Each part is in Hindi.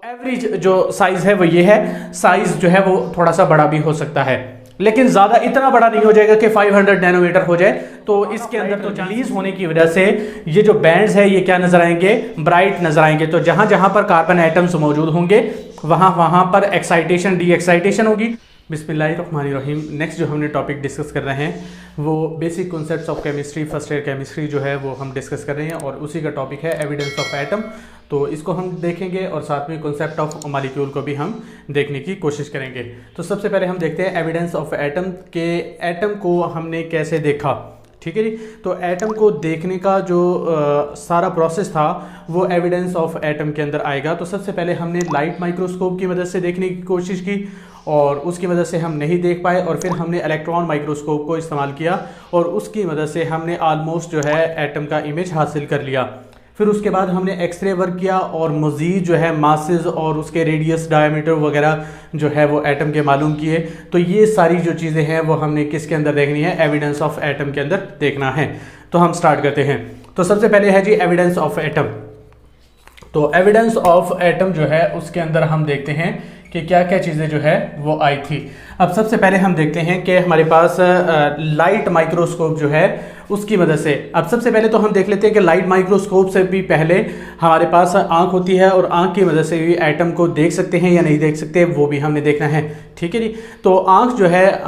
एवरेज जो साइज है वो ये है, साइज जो है वो थोड़ा सा बड़ा भी हो सकता है, लेकिन ज्यादा इतना बड़ा नहीं हो जाएगा कि 500 नैनोमीटर हो जाए। तो इसके अंदर तो रिलीज होने की वजह से ये जो बैंड्स है ये क्या नजर आएंगे, ब्राइट नजर आएंगे। तो जहां जहां पर कार्बन एटम्स मौजूद होंगे वहां वहां पर एक्साइटेशन डी एक्साइटेशन होगी। बिस्मिल्लाहिर्रहमानिर्रहीम। नेक्स्ट जो हमने टॉपिक डिस्कस कर रहे हैं वो basic concepts of chemistry, first year chemistry जो है वो हम डिस्कस कर रहे हैं और उसी का टॉपिक है एविडेंस ऑफ एटम। तो इसको हम देखेंगे और साथ में कॉन्सेप्ट ऑफ मॉलिक्यूल को भी हम देखने की कोशिश करेंगे। तो सबसे पहले हम देखते हैं एविडेंस ऑफ एटम के एटम को हमने कैसे देखा। ठीक है जी। तो एटम को देखने का जो सारा प्रोसेस था वो एविडेंस ऑफ एटम के अंदर आएगा। तो सबसे पहले हमने लाइट माइक्रोस्कोप की मदद से देखने की कोशिश की और उसकी मदद से हम नहीं देख पाए, और फिर हमने इलेक्ट्रॉन माइक्रोस्कोप को इस्तेमाल किया और उसकी मदद से हमने आलमोस्ट जो है एटम का इमेज हासिल कर लिया। फिर उसके बाद हमने एक्सरे वर्क किया और मज़ीद जो है मासेस और उसके रेडियस, डायमीटर वगैरह जो है वो एटम के मालूम किए। तो ये सारी जो चीज़ें हैं वो हमने किसके अंदर देखनी है, एविडेंस ऑफ एटम के अंदर देखना है। तो हम स्टार्ट करते हैं। तो सबसे पहले है जी एविडेंस ऑफ एटम। तो एविडेंस ऑफ एटम जो है उसके अंदर हम देखते हैं कि क्या क्या चीज़ें जो है वो आई थी। अब सबसे पहले हम देखते हैं कि हमारे पास लाइट माइक्रोस्कोप जो है उसकी मदद से, अब सबसे पहले तो हम देख लेते हैं कि लाइट माइक्रोस्कोप से भी पहले हमारे पास आंख होती है और आंख की मदद से भी एटम को देख सकते हैं या नहीं देख सकते, वो भी हमने देखना है। ठीक है जी। तो आंख जो है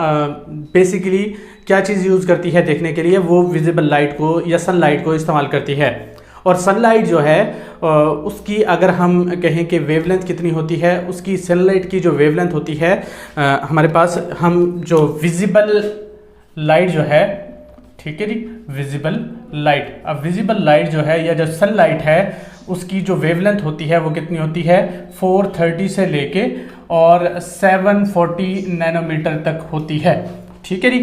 बेसिकली क्या चीज़ यूज़ करती है देखने के लिए, वो विजिबल लाइट को या सनलाइट को इस्तेमाल करती है। और सनलाइट जो है उसकी अगर हम कहें कि वेवलेंथ कितनी होती है, उसकी सनलाइट की जो वेवलेंथ होती है हमारे पास, हम जो विजिबल लाइट जो है, ठीक है जी, विजिबल लाइट। अब विजिबल लाइट जो है या जो सनलाइट है उसकी जो वेवलेंथ होती है वो कितनी होती है, 430 से लेके और 740 नैनोमीटर तक होती है। ठीक है जी।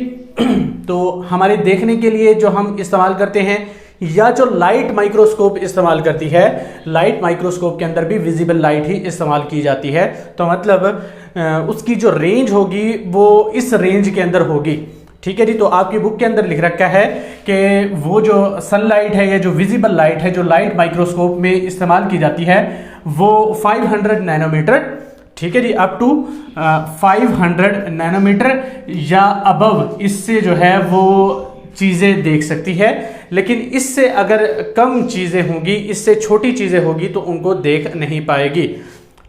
तो हमारे देखने के लिए जो हम इस्तेमाल करते हैं या जो लाइट माइक्रोस्कोप इस्तेमाल करती है, लाइट माइक्रोस्कोप के अंदर भी विजिबल लाइट ही इस्तेमाल की जाती है। तो मतलब उसकी जो रेंज होगी वो इस रेंज के अंदर होगी। ठीक है जी। तो आपकी बुक के अंदर लिख रखा है कि वो जो सनलाइट है या जो विजिबल लाइट है जो लाइट माइक्रोस्कोप में इस्तेमाल की जाती है वो 500 नैनोमीटर, ठीक है जी, अप टू 500 नैनोमीटर या अबव, इससे जो है वो चीज़ें देख सकती है। लेकिन इससे अगर कम चीज़ें होंगी, इससे छोटी चीज़ें होगी तो उनको देख नहीं पाएगी।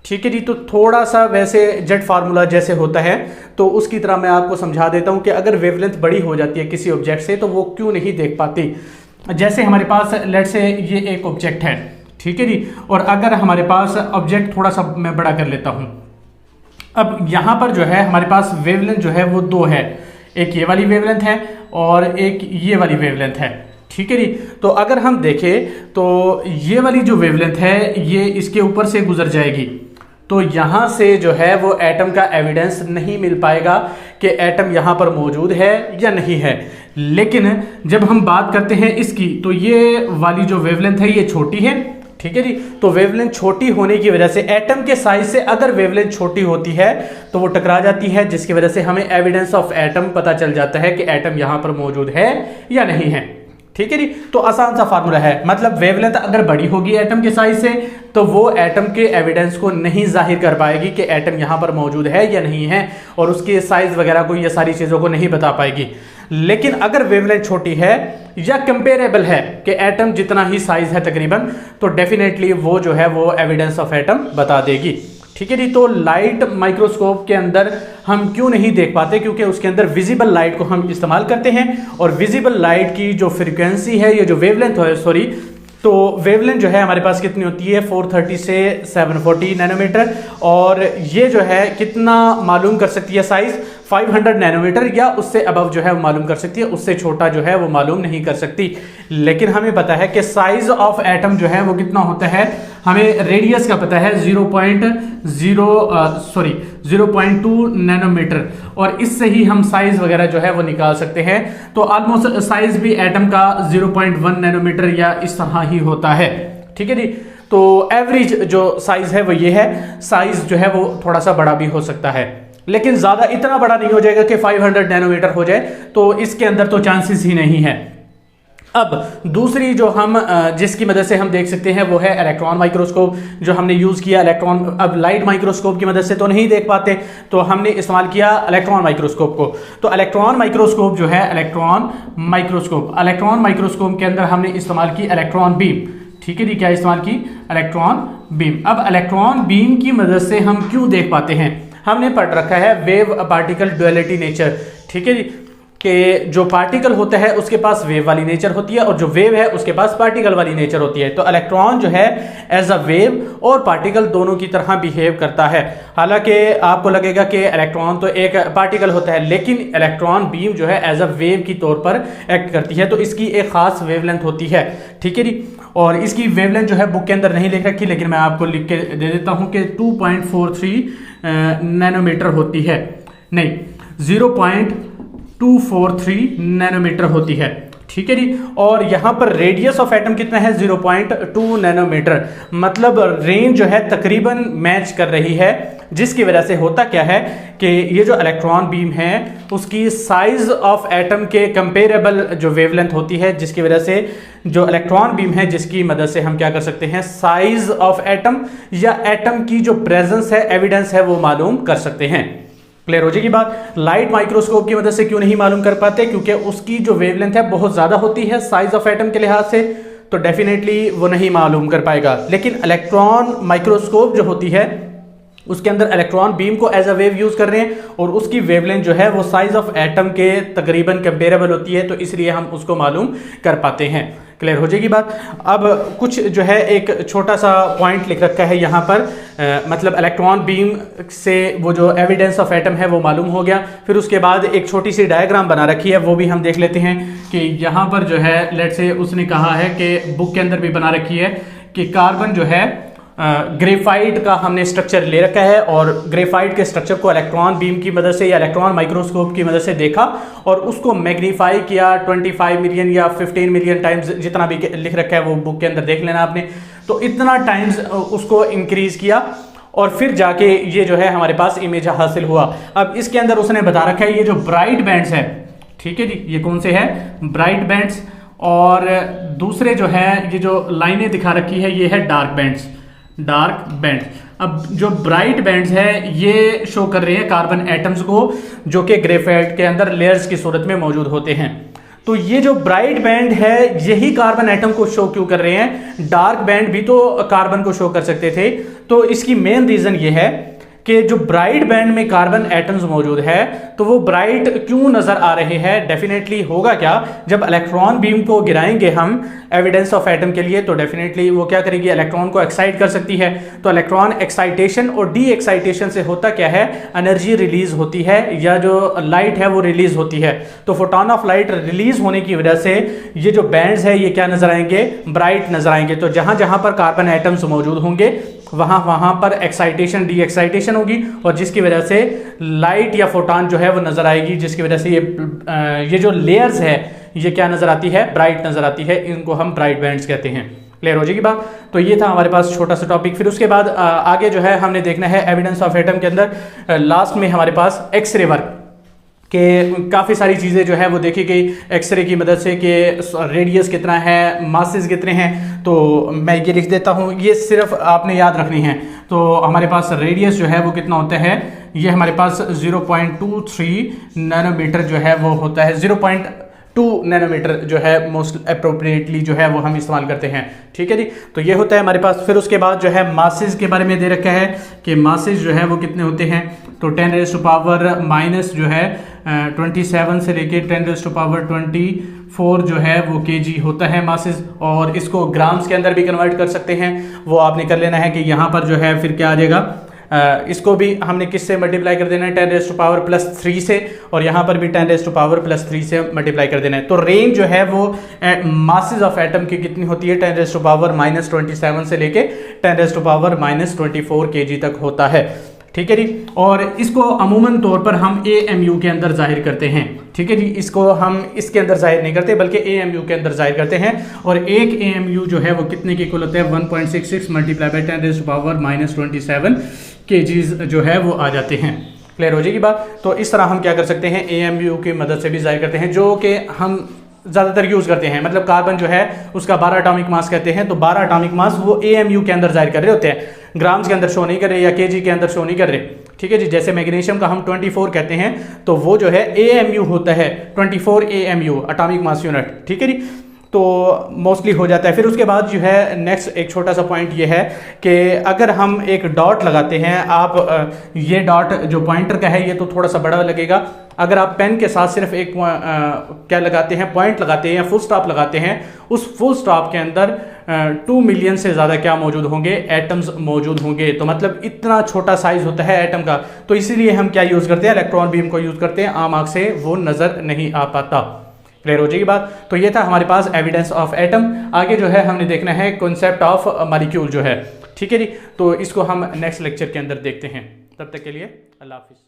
ठीक है जी। तो थोड़ा सा वैसे जेट फार्मूला जैसे होता है तो उसकी तरह मैं आपको समझा देता हूं कि अगर वेवलेंथ बड़ी हो जाती है किसी ऑब्जेक्ट से तो वो क्यों नहीं देख पाती। जैसे हमारे पास लेट से ये एक ऑब्जेक्ट है, ठीक है जी, और अगर हमारे पास ऑब्जेक्ट थोड़ा सा मैं बड़ा कर लेता हूं। अब यहां पर जो है हमारे पास वेवलेंथ जो है वो दो है, एक ये वाली वेवलेंथ है और एक ये वाली वेवलेंथ है। ठीक है जी। तो अगर हम देखें तो ये वाली जो वेवलेंथ है ये इसके ऊपर से गुजर जाएगी, तो यहां से जो है वो एटम का एविडेंस नहीं मिल पाएगा कि एटम यहां पर मौजूद है या नहीं है। लेकिन जब हम बात करते हैं इसकी, तो ये वाली जो वेवलेंथ है ये छोटी है। ठीक है जी। तो वेवलेंथ छोटी होने की वजह से एटम के साइज से अगर वेवलेंथ छोटी होती है तो वो टकरा जाती है, जिसकी वजह से हमें एविडेंस ऑफ एटम पता चल जाता है कि एटम यहां पर मौजूद है या नहीं है। ठीक है जी। तो आसान सा फार्मूला है, मतलब वेवलेंथ अगर बड़ी होगी एटम के साइज से तो वो एटम के एविडेंस को नहीं जाहिर कर पाएगी कि एटम यहां पर मौजूद है या नहीं है, और उसके साइज वगैरह को, ये सारी चीजों को नहीं बता पाएगी। लेकिन अगर वेवलेंथ छोटी है या कंपेरेबल है कि एटम जितना ही साइज है तकरीबन, तो डेफिनेटली वो जो है वो एविडेंस ऑफ एटम बता देगी। ठीक है जी। तो लाइट माइक्रोस्कोप के अंदर हम क्यों नहीं देख पाते, क्योंकि उसके अंदर विजिबल लाइट को हम इस्तेमाल करते हैं और विजिबल लाइट की जो फ्रीक्वेंसी है, ये जो वेवलेंथ है, सॉरी, तो वेवलेंथ जो है हमारे पास कितनी होती है, 430 से 740 नैनोमीटर, और ये जो है कितना मालूम कर सकती है साइज, 500 नैनोमीटर या उससे अबव जो है वो मालूम कर सकती है, उससे छोटा जो है वो मालूम नहीं कर सकती। लेकिन हमें पता है कि साइज ऑफ एटम जो है वो कितना होता है, हमें रेडियस का पता है 0.2 नैनोमीटर, और इससे ही हम साइज वगैरह जो है वो निकाल सकते हैं। तो ऑलमोस्ट साइज भी एटम का 0.1 नैनोमीटर या इस तरह ही होता है। ठीक है जी। तो एवरेज जो साइज है वो ये है, साइज जो है वो थोड़ा सा बड़ा भी हो सकता है, लेकिन ज्यादा इतना बड़ा नहीं हो जाएगा कि 500 नैनोमीटर हो जाए, तो इसके अंदर तो चांसेस ही नहीं है। अब दूसरी जो हम जिसकी मदद से हम देख सकते हैं वो है इलेक्ट्रॉन माइक्रोस्कोप, जो हमने यूज़ किया इलेक्ट्रॉन। अब लाइट माइक्रोस्कोप की मदद से तो नहीं देख पाते, तो हमने इस्तेमाल किया इलेक्ट्रॉन माइक्रोस्कोप को। तो इलेक्ट्रॉन माइक्रोस्कोप जो है, इलेक्ट्रॉन माइक्रोस्कोप के अंदर हमने इस्तेमाल की इलेक्ट्रॉन बीम। ठीक है जी, क्या इस्तेमाल की? Electron beam. अब इलेक्ट्रॉन बीम की मदद से हम क्यों देख पाते हैं? हमने पढ़ रखा है वेव पार्टिकल डुअलिटी नेचर। ठीक है जी, कि जो पार्टिकल होता है उसके पास वेव वाली नेचर होती है और जो वेव है उसके पास पार्टिकल वाली नेचर होती है। तो इलेक्ट्रॉन जो है एज अ वेव और पार्टिकल दोनों की तरह बिहेव करता है। हालांकि आपको लगेगा कि इलेक्ट्रॉन तो एक पार्टिकल होता है, लेकिन इलेक्ट्रॉन बीम जो है एज अ वेव की तौर पर एक्ट करती है। तो इसकी एक खास वेवलेंथ होती है। ठीक है जी, और इसकी वेवलेंथ जो है बुक के अंदर नहीं लिख रखी, लेकिन मैं आपको लिख के दे देता हूं कि 2.43 नैनोमीटर होती है, नहीं 0.243 नैनोमीटर होती है। ठीक है जी, और यहां पर रेडियस ऑफ एटम कितना है? 0.2 नैनोमीटर। मतलब रेंज जो है तकरीबन मैच कर रही है, जिसकी वजह से होता क्या है कि ये जो इलेक्ट्रॉन बीम है उसकी साइज ऑफ एटम के कंपेरेबल जो वेवलेंथ होती है, जिसकी वजह से जो इलेक्ट्रॉन बीम है जिसकी मदद से हम क्या कर सकते हैं? साइज ऑफ एटम या एटम की जो प्रेजेंस है, एविडेंस है, वो मालूम कर सकते हैं। क्लियर हो जाएगी बात? लाइट माइक्रोस्कोप की मदद से क्यों नहीं मालूम कर पाते? क्योंकि उसकी जो वेवलेंथ है बहुत ज्यादा होती है साइज ऑफ एटम के लिहाज से, तो डेफिनेटली वो नहीं मालूम कर पाएगा। लेकिन इलेक्ट्रॉन माइक्रोस्कोप जो होती है उसके अंदर इलेक्ट्रॉन बीम को एज अ वेव यूज कर रहे हैं और उसकी वेवलेंथ जो है वो साइज ऑफ एटम के तकरीबन कंपेरेबल होती है, तो इसलिए हम उसको मालूम कर पाते हैं। क्लियर हो जाएगी बात? अब कुछ जो है एक छोटा सा पॉइंट लिख रखा है यहाँ पर, मतलब इलेक्ट्रॉन बीम से वो जो एविडेंस ऑफ एटम है वो मालूम हो गया। फिर उसके बाद एक छोटी सी डायग्राम बना रखी है, वो भी हम देख लेते हैं कि यहाँ पर जो है लेट्स से उसने कहा है कि बुक के अंदर भी बना रखी है कि कार्बन जो है ग्रेफाइट का हमने स्ट्रक्चर ले रखा है और ग्रेफाइट के स्ट्रक्चर को इलेक्ट्रॉन बीम की मदद से या इलेक्ट्रॉन माइक्रोस्कोप की मदद से देखा और उसको मैग्नीफाई किया 25 मिलियन या 15 मिलियन टाइम्स, जितना भी लिख रखा है वो बुक के अंदर देख लेना आपने। तो इतना टाइम्स उसको इंक्रीज किया और फिर जाके ये जो है हमारे पास इमेज हासिल हुआ। अब इसके अंदर उसने बता रखा है ये जो ब्राइट बैंड्स है, ठीक है जी, ये कौन से है? Bright bands. और दूसरे जो है ये जो लाइनें दिखा रखी है ये है डार्क बैंड्स। अब जो ब्राइट बैंड्स है ये शो कर रहे हैं कार्बन एटम्स को, जो कि ग्रेफाइट के अंदर लेयर्स की सूरत में मौजूद होते हैं। तो ये जो ब्राइट बैंड है यही कार्बन एटम को शो क्यों कर रहे हैं? डार्क बैंड भी तो कार्बन को शो कर सकते थे। तो इसकी मेन रीजन ये है कि जो ब्राइट बैंड में कार्बन एटम्स मौजूद है तो वो ब्राइट क्यों नजर आ रहे हैं? डेफिनेटली होगा क्या, जब इलेक्ट्रॉन बीम को गिराएंगे हम एविडेंस ऑफ एटम के लिए तो डेफिनेटली वो क्या करेगी? इलेक्ट्रॉन को एक्साइट कर सकती है। तो इलेक्ट्रॉन एक्साइटेशन और डी एक्साइटेशन से होता क्या है? एनर्जी रिलीज होती है या जो लाइट है वो रिलीज होती है। तो फोटोन ऑफ लाइट रिलीज होने की वजह से ये जो बैंड्स है ये क्या नजर आएंगे? ब्राइट नजर आएंगे। तो जहां जहां पर कार्बन एटम्स मौजूद होंगे वहां पर एक्साइटेशन डी एक्साइटेशन होगी और जिसकी वजह से लाइट या फोटॉन जो है वो नजर आएगी, जिसकी वजह से ये जो लेयर्स है ये क्या नजर आती है? ब्राइट नजर आती है। इनको हम ब्राइट बैंड्स कहते हैं। क्लियर हो जाएगी बात? तो ये था हमारे पास छोटा सा टॉपिक। फिर उसके बाद आगे जो है हमने देखना है एविडेंस ऑफ एटम के अंदर लास्ट में हमारे पास एक्सरे वर्क के काफ़ी सारी चीज़ें जो है वो देखी गई एक्सरे की मदद से कि रेडियस कितना है, मासेस कितने हैं। तो मैं ये लिख देता हूँ, ये सिर्फ आपने याद रखनी है। तो हमारे पास रेडियस जो है वो कितना होता है? ये हमारे पास 0.23 नैनोमीटर जो है वो होता है। 0.2 नैनोमीटर जो है मोस्ट अप्रोप्रिएटली जो है वो हम इस्तेमाल करते हैं। ठीक है जी, तो ये होता है हमारे पास। फिर उसके बाद जो है मासेस के बारे में दे रखा है कि मासेस जो है वो कितने होते हैं। तो 10⁻⁻ जो है 27 से लेके 10⁻24 जो है वो केजी होता है मासेस। और इसको ग्राम्स के अंदर भी कन्वर्ट कर सकते हैं, वो आपने कर लेना है कि यहाँ पर जो है फिर क्या आ जाएगा, इसको भी हमने किससे मल्टीप्लाई कर देना है? 10⁻+3 से, और यहाँ पर भी 10⁻+3 से मल्टीप्लाई कर देना है। तो रेंज जो है वो मासेस ऑफ एटम की कितनी होती है? 10⁻⁻27 से लेके 10⁻⁻24 केजी तक होता है। ठीक है जी, और इसको अमूमन तौर पर हम AMU के अंदर जाहिर करते हैं। ठीक है जी, इसको हम इसके अंदर जाहिर नहीं करते बल्कि AMU के अंदर जाहिर करते हैं। और एक AMU जो है वो कितने की इक्वल होता है? 1.66 मल्टीप्लाई बाई 10⁻⁻27 केजीज जो है वो आ जाते हैं। क्लियर हो जाएगी बात? तो इस तरह हम क्या कर सकते हैं? AMU की मदद से भी जाहिर करते हैं, जो कि हम ज़्यादातर यूज़ करते हैं, मतलब कार्बन जो है उसका 12 एटॉमिक मास कहते हैं, तो 12 एटॉमिक मास वो AMU के अंदर जाहिर कर रहे होते हैं, ग्राम्स के अंदर शो नहीं कर रहे या kg के अंदर शो नहीं कर रहे। ठीक है जी, जैसे मैग्नीशियम का हम 24 कहते हैं तो वो जो है AMU होता है, 24 AMU एटॉमिक मास यूनिट। ठीक है जी, तो मोस्टली हो जाता है। फिर उसके बाद जो है नेक्स्ट एक छोटा सा पॉइंट ये है कि अगर हम एक डॉट लगाते हैं, आप ये डॉट जो पॉइंटर का है ये तो थोड़ा सा बड़ा लगेगा, अगर आप पेन के साथ सिर्फ एक क्या लगाते हैं, पॉइंट लगाते हैं या फुल स्टॉप लगाते हैं, उस फुल स्टॉप के अंदर 2 मिलियन से ज़्यादा क्या मौजूद होंगे, एटम्स मौजूद होंगे। तो मतलब इतना छोटा साइज होता है एटम का, तो इसीलिए हम क्या यूज़ करते हैं, इलेक्ट्रॉन बीम को यूज़ करते हैं, आम आँख से वो नज़र नहीं आ पाता। क्लियर हो जाएगी बात। तो ये था हमारे पास एविडेंस ऑफ एटम। आगे जो है हमने देखना है कॉन्सेप्ट ऑफ मॉलिक्यूल जो है। ठीक है जी, तो इसको हम नेक्स्ट लेक्चर के अंदर देखते हैं। तब तक के लिए अल्लाह हाफिज़।